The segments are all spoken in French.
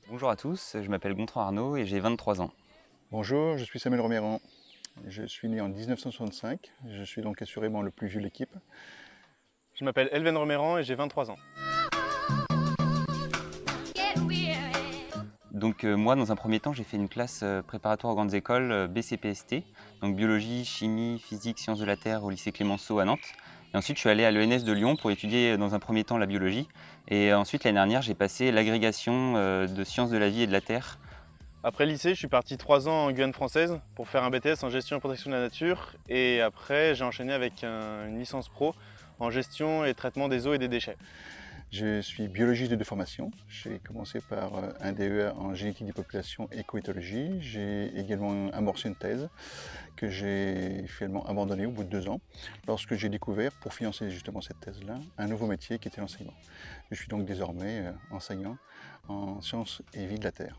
Bonjour à tous, je m'appelle Gontran Arnaud et j'ai 23 ans. Bonjour, je suis Samuel Roméran. Je suis né en 1965. Je suis donc assurément le plus vieux de l'équipe. Je m'appelle Elven Roméran et j'ai 23 ans. Donc moi, dans un premier temps, j'ai fait une classe préparatoire aux grandes écoles BCPST, donc biologie, chimie, physique, sciences de la Terre au lycée Clémenceau à Nantes. Et ensuite, je suis allé à l'ENS de Lyon pour étudier dans un premier temps la biologie. Et ensuite, l'année dernière, j'ai passé l'agrégation de sciences de la vie et de la Terre. Après le lycée, je suis parti 3 ans en Guyane française pour faire un BTS en gestion et protection de la nature. Et après, j'ai enchaîné avec une licence pro en gestion et traitement des eaux et des déchets. Je suis biologiste de formation. J'ai commencé par un DEA en génétique des populations et écoéthologie. J'ai également amorcé une thèse que j'ai finalement abandonnée au bout de 2 ans lorsque j'ai découvert, pour financer justement cette thèse-là, un nouveau métier qui était l'enseignement. Je suis donc désormais enseignant en sciences et vie de la Terre.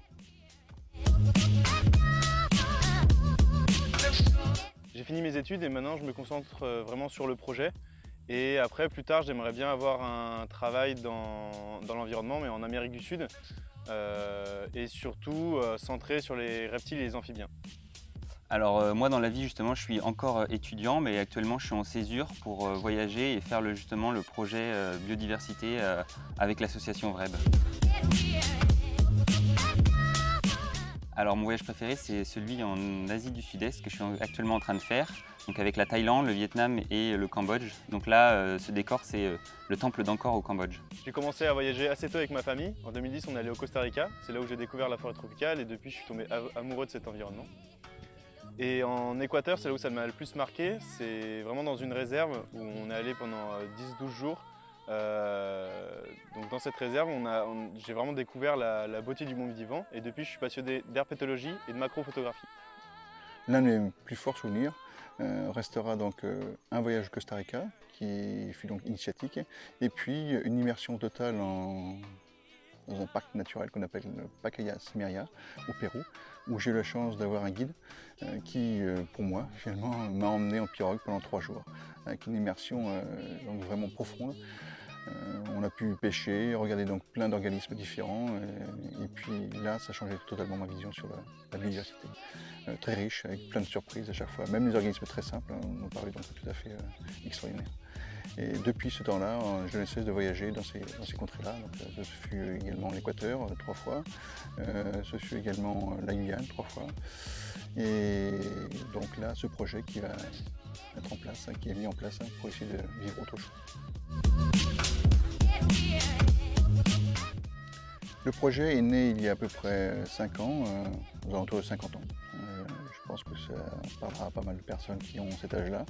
J'ai fini mes études et maintenant je me concentre vraiment sur le projet. Et après, plus tard, j'aimerais bien avoir un travail dans l'environnement, mais en Amérique du Sud, et surtout centré sur les reptiles et les amphibiens. Alors moi, dans la vie, justement, je suis encore étudiant, mais actuellement, je suis en césure pour voyager et faire justement le projet biodiversité avec l'association VREB. Alors mon voyage préféré, c'est celui en Asie du Sud-Est que je suis actuellement en train de faire, donc avec la Thaïlande, le Vietnam et le Cambodge. Donc là, ce décor, c'est le temple d'Angkor au Cambodge. J'ai commencé à voyager assez tôt avec ma famille. En 2010, on est allé au Costa Rica. C'est là où j'ai découvert la forêt tropicale et depuis, je suis tombé amoureux de cet environnement. Et en Équateur, c'est là où ça m'a le plus marqué. C'est vraiment dans une réserve où on est allé pendant 10-12 jours. Donc dans cette réserve, j'ai vraiment découvert la beauté du monde vivant et depuis je suis passionné d'herpétologie et de macrophotographie. L'un de mes plus forts souvenirs restera donc un voyage au Costa Rica qui fut donc initiatique et puis une immersion totale dans un parc naturel qu'on appelle le Pacayas Miria au Pérou, où j'ai eu la chance d'avoir un guide qui, pour moi, finalement, m'a emmené en pirogue pendant 3 jours, avec une immersion donc vraiment profonde. On a pu pêcher, regarder donc plein d'organismes différents et puis là ça changeait totalement ma vision sur la biodiversité. Très riche, avec plein de surprises à chaque fois, même les organismes très simples nous paraissent donc tout à fait extraordinaires. Et depuis ce temps-là, je ne cesse de voyager dans ces contrées-là. Ce fut également l'Équateur 3 fois, ce fut également la Guyane 3 fois. Et donc là, ce projet qui va être en place, qui est mis en place pour essayer de vivre autre chose. Le projet est né il y a à peu près 5 ans, aux alentours de 50 ans. Je pense que ça parlera à pas mal de personnes qui ont cet âge-là.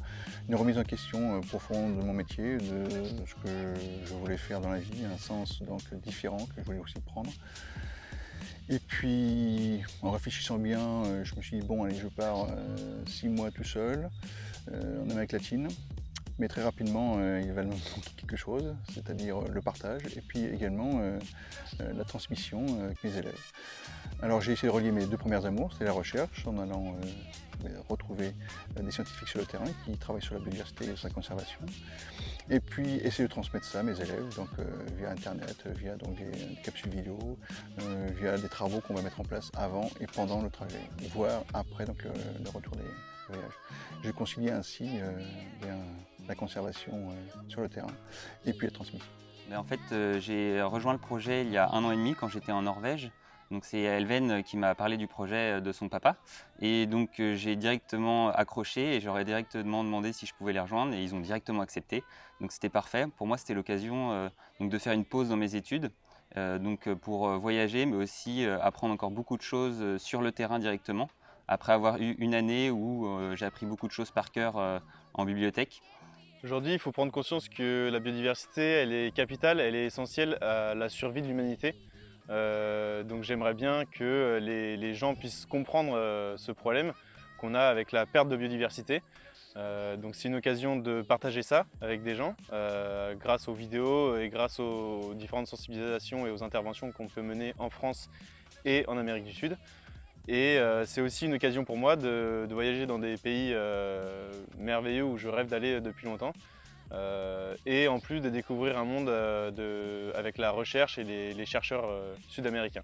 Une remise en question profonde de mon métier, de ce que je voulais faire dans la vie, un sens donc différent que je voulais aussi prendre. Et puis, en réfléchissant bien, je me suis dit, bon, allez, je pars 6 mois tout seul en Amérique latine. Mais très rapidement, il va me manquer quelque chose, c'est-à-dire le partage et puis également la transmission avec mes élèves. Alors j'ai essayé de relier mes 2 premières amours, c'est la recherche, en allant retrouver des scientifiques sur le terrain qui travaillent sur la biodiversité et sa conservation. Et puis essayer de transmettre ça à mes élèves, donc via internet, via donc des capsules vidéo, via des travaux qu'on va mettre en place avant et pendant le trajet, voire après donc, le retour des voyages. Je concilie ainsi la conservation sur le terrain et puis la transmission. En fait, j'ai rejoint le projet il y a 1 an et demi quand j'étais en Norvège. Donc c'est Elven qui m'a parlé du projet de son papa. Et donc j'ai directement accroché et j'aurais directement demandé si je pouvais les rejoindre et ils ont directement accepté. Donc c'était parfait. Pour moi, c'était l'occasion de faire une pause dans mes études. Donc pour voyager, mais aussi apprendre encore beaucoup de choses sur le terrain directement. Après avoir eu une année où j'ai appris beaucoup de choses par cœur en bibliothèque. Aujourd'hui, il faut prendre conscience que la biodiversité, elle est capitale, elle est essentielle à la survie de l'humanité. Donc j'aimerais bien que les gens puissent comprendre ce problème qu'on a avec la perte de biodiversité. Donc c'est une occasion de partager ça avec des gens grâce aux vidéos et grâce aux différentes sensibilisations et aux interventions qu'on peut mener en France et en Amérique du Sud. Et c'est aussi une occasion pour moi de voyager dans des pays merveilleux où je rêve d'aller depuis longtemps. Et en plus de découvrir un monde avec la recherche et les chercheurs sud-américains.